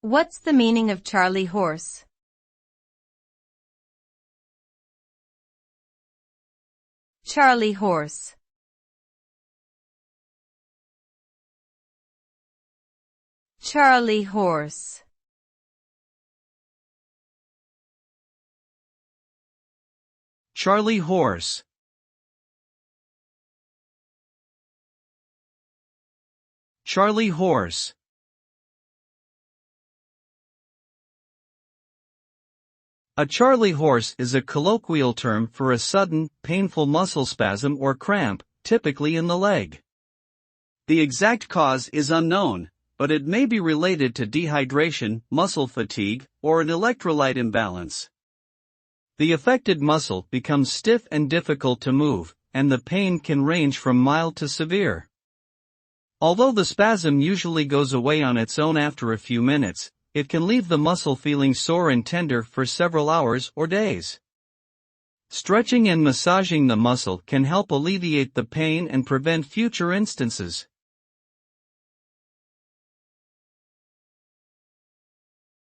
What's the meaning of Charley horse? Charley horse. Charley horse. Charley horse. Charley horse. A charley horse is a colloquial term for a sudden, painful muscle spasm or cramp, typically in the leg. The exact cause is unknown, but it may be related to dehydration, muscle fatigue, or an electrolyte imbalance. The affected muscle becomes stiff and difficult to move, and the pain can range from mild to severe. Although the spasm usually goes away on its own after a few minutes, it can leave the muscle feeling sore and tender for several hours or days. Stretching and massaging the muscle can help alleviate the pain and prevent future instances.